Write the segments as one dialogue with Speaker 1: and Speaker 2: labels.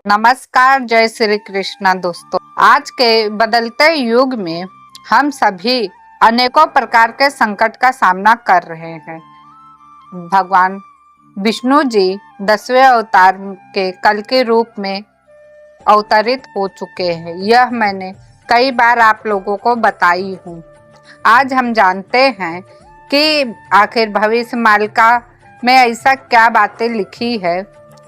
Speaker 1: नमस्कार, जय श्री कृष्णा दोस्तों। आज के बदलते युग में हम सभी अनेकों प्रकार के संकट का सामना कर रहे हैं। भगवान विष्णु जी 10वें अवतार के कल के रूप में अवतरित हो चुके हैं। यह मैंने कई बार आप लोगों को बताई हूँ। आज हम जानते हैं कि आखिर भविष्य मालिका में ऐसा क्या बातें लिखी है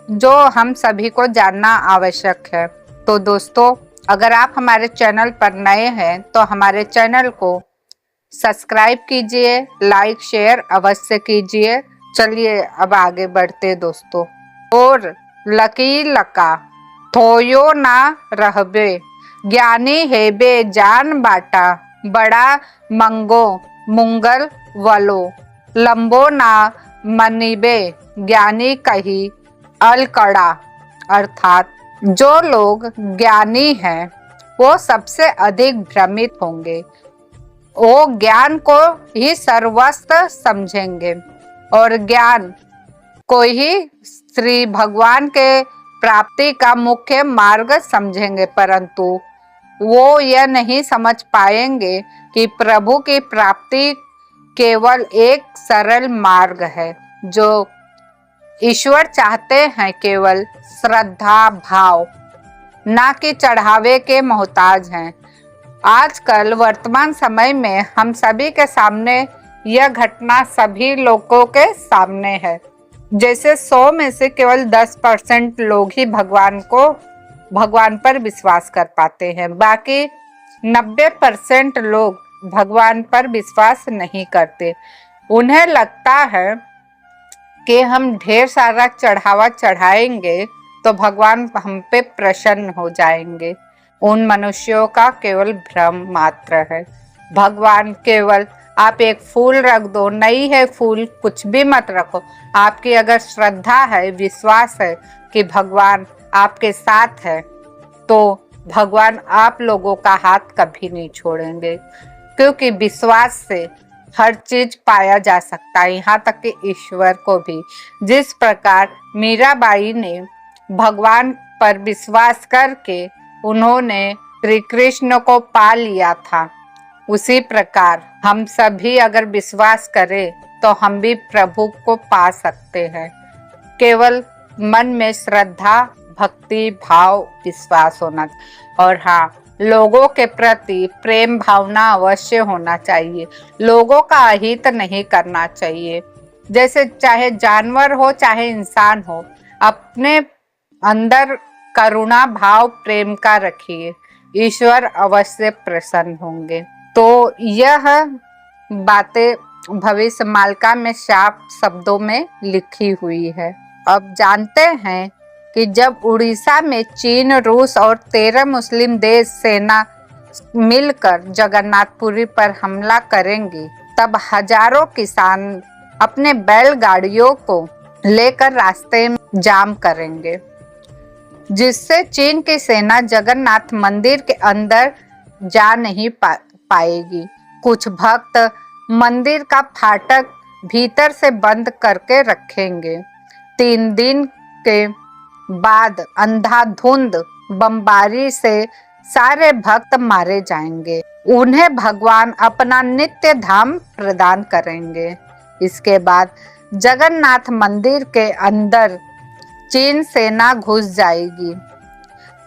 Speaker 1: जो हम सभी को जानना आवश्यक है। तो दोस्तों, अगर आप हमारे चैनल पर नए हैं तो हमारे चैनल को सब्सक्राइब कीजिए, लाइक शेयर अवश्य कीजिए। चलिए अब आगे बढ़ते दोस्तों। और लकी लका थोयो ना रहबे, ज्ञानी हेबे जान बाटा, बड़ा मंगो मुंगल वलो, लंबो ना मनीबे, ज्ञानी कही अलकड़ा। अर्थात जो लोग ज्ञानी हैं वो सबसे अधिक भ्रमित होंगे। वो ज्ञान को ही सर्वस्व समझेंगे और ज्ञान को ही श्री भगवान के प्राप्ति का मुख्य मार्ग समझेंगे, परंतु वो यह नहीं समझ पाएंगे कि प्रभु की प्राप्ति केवल एक सरल मार्ग है। जो ईश्वर चाहते हैं केवल श्रद्धा भाव, ना कि चढ़ावे के मोहताज हैं। आजकल वर्तमान समय में हम सभी के सामने यह घटना सभी लोगों के सामने है। जैसे 100 में से केवल 10% लोग ही भगवान पर विश्वास कर पाते हैं, बाकी 90% लोग भगवान पर विश्वास नहीं करते। उन्हें लगता है कि हम ढेर सारा चढ़ावा चढ़ाएंगे तो भगवान हम पे प्रसन्न हो जाएंगे। उन मनुष्यों का केवल भ्रम मात्र है। भगवान केवल आप एक फूल रख दो, नहीं है फूल कुछ भी मत रखो। आपकी अगर श्रद्धा है, विश्वास है कि भगवान आपके साथ है, तो भगवान आप लोगों का हाथ कभी नहीं छोड़ेंगे, क्योंकि विश्वास से हर चीज पाया जा सकता है, यहाँ तक कि ईश्वर को भी। जिस प्रकार मीराबाई ने भगवान पर विश्वास करके उन्होंने श्री कृष्ण को पा लिया था, उसी प्रकार हम सभी अगर विश्वास करें तो हम भी प्रभु को पा सकते हैं। केवल मन में श्रद्धा भक्ति भाव विश्वास होना, और हाँ, लोगों के प्रति प्रेम भावना अवश्य होना चाहिए। लोगों का अहित नहीं करना चाहिए। जैसे चाहे जानवर हो चाहे इंसान हो, अपने अंदर करुणा भाव प्रेम का रखिए, ईश्वर अवश्य प्रसन्न होंगे। तो यह बातें भविष्य मालिका में साफ शब्दों में लिखी हुई है। अब जानते हैं कि जब उड़ीसा में चीन, रूस और 13 मुस्लिम देश सेना मिलकर जगन्नाथपुरी पर हमला करेंगी, तब हजारों किसान अपने बैलगाड़ियों को लेकर रास्ते में जाम करेंगे, जिससे चीन की सेना जगन्नाथ मंदिर के अंदर जा नहीं पाएगी। कुछ भक्त मंदिर का फाटक भीतर से बंद करके रखेंगे। 3 दिन के बाद अंधाधुंध बमबारी से सारे भक्त मारे जाएंगे। उन्हें भगवान अपना नित्य धाम प्रदान करेंगे। इसके बाद जगन्नाथ मंदिर के अंदर चीन सेना घुस जाएगी।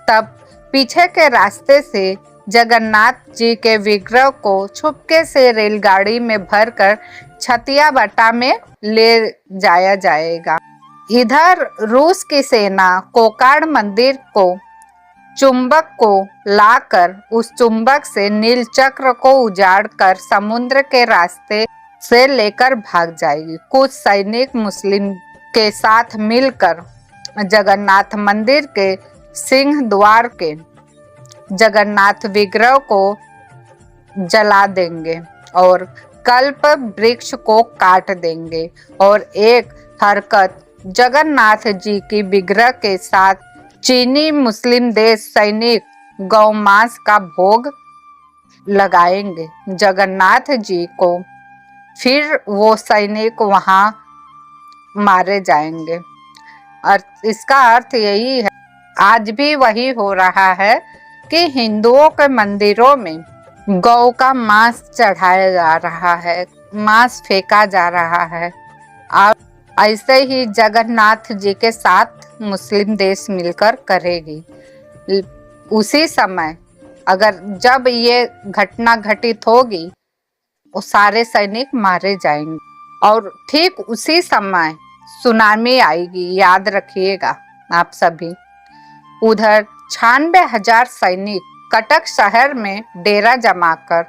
Speaker 1: तब पीछे के रास्ते से जगन्नाथ जी के विग्रह को छुपके से रेलगाड़ी में भरकर छतियाबटा में ले जाया जाएगा। इधर रूस की सेना कोकाड़ मंदिर को चुंबक को लाकर उस चुंबक से नील चक्र को उजाड़कर समुद्र के रास्ते से लेकर भाग जाएगी। कुछ सैनिक मुस्लिम के साथ मिलकर जगन्नाथ मंदिर के सिंह द्वार के जगन्नाथ विग्रह को जला देंगे और कल्प वृक्ष को काट देंगे और एक हरकत जगन्नाथ जी की विग्रह के साथ चीनी मुस्लिम देश सैनिक गौमांस का भोग लगाएंगे जगन्नाथ जी को। फिर वो सैनिक वहां मारे जाएंगे। इसका अर्थ यही है आज भी वही हो रहा है कि हिंदुओं के मंदिरों में गौ का मांस चढ़ाया जा रहा है, मांस फेंका जा रहा है। और ऐसे ही जगन्नाथ जी के साथ मुस्लिम देश मिलकर करेगी। उसी समय अगर जब ये घटना घटित होगी वो सारे सैनिक मारे जाएंगे और ठीक उसी समय सुनामी आएगी, याद रखिएगा आप सभी। उधर 96,000 सैनिक कटक शहर में डेरा जमाकर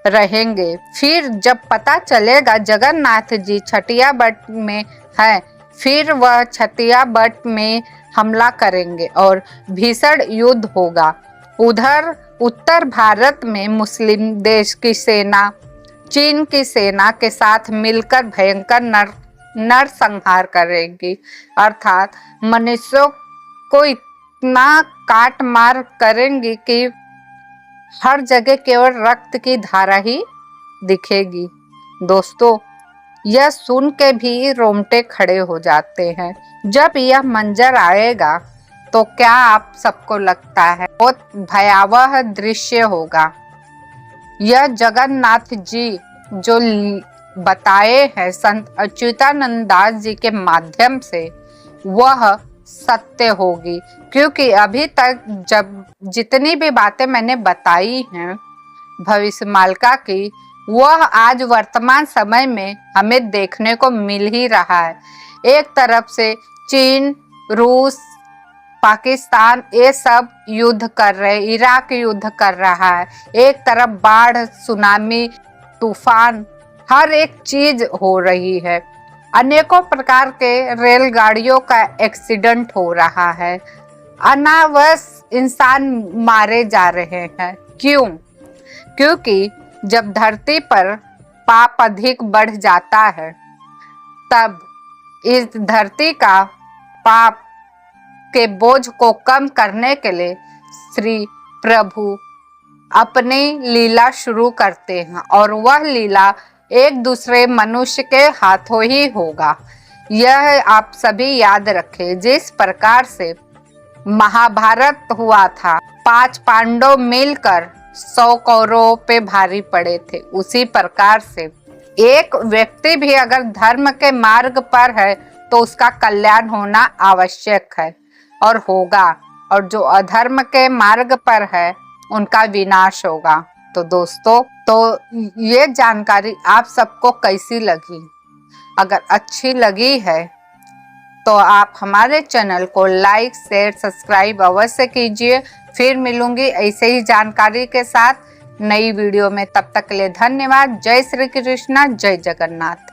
Speaker 1: रहेंगे। फिर जब पता चलेगा जगन्नाथ जी छटिया बट में है, फिर वह छटिया बट में हमला करेंगे और भीषण युद्ध होगा। उधर उत्तर भारत में मुस्लिम देश की सेना चीन की सेना के साथ मिलकर भयंकर नरसंहार करेगी, अर्थात मनुष्यों को इतना काट मार करेंगी कि हर जगह केवल रक्त की धारा ही दिखेगी। दोस्तों, यह सुन के भी रोंगटे खड़े हो जाते हैं। जब यह मंजर आएगा तो क्या आप सबको लगता है बहुत भयावह दृश्य होगा। यह जगन्नाथ जी जो बताए हैं संत अच्युतानंद दास जी के माध्यम से, वह सत्य होगी। क्योंकि अभी तक जब जितनी भी बातें मैंने बताई हैं भविष्यमालिका की, वह आज वर्तमान समय में हमें देखने को मिल ही रहा है। एक तरफ से चीन, रूस, पाकिस्तान ये सब युद्ध कर रहे, इराक युद्ध कर रहा है। एक तरफ बाढ़, सुनामी, तूफान, हर एक चीज हो रही है। अनेकों प्रकार के रेलगाड़ियों का एक्सीडेंट हो रहा है। अनावश्यक इंसान मारे जा रहे हैं। क्यों? क्योंकि जब धरती पर पाप अधिक बढ़ जाता है तब इस धरती का पाप के बोझ को कम करने के लिए श्री प्रभु अपनी लीला शुरू करते हैं और वह लीला एक दूसरे मनुष्य के हाथों ही होगा। यह आप सभी याद रखें। जिस प्रकार से महाभारत हुआ था, 5 पांडव मिलकर 100 कौरवों पे भारी पड़े थे, उसी प्रकार से एक व्यक्ति भी अगर धर्म के मार्ग पर है तो उसका कल्याण होना आवश्यक है और होगा, और जो अधर्म के मार्ग पर है उनका विनाश होगा। तो दोस्तों, तो ये जानकारी आप सबको कैसी लगी? अगर अच्छी लगी है तो आप हमारे चैनल को लाइक, शेयर, सब्सक्राइब अवश्य कीजिए। फिर मिलूंगी ऐसे ही जानकारी के साथ नई वीडियो में। तब तक के लिए धन्यवाद। जय श्री कृष्णा, जय जगन्नाथ।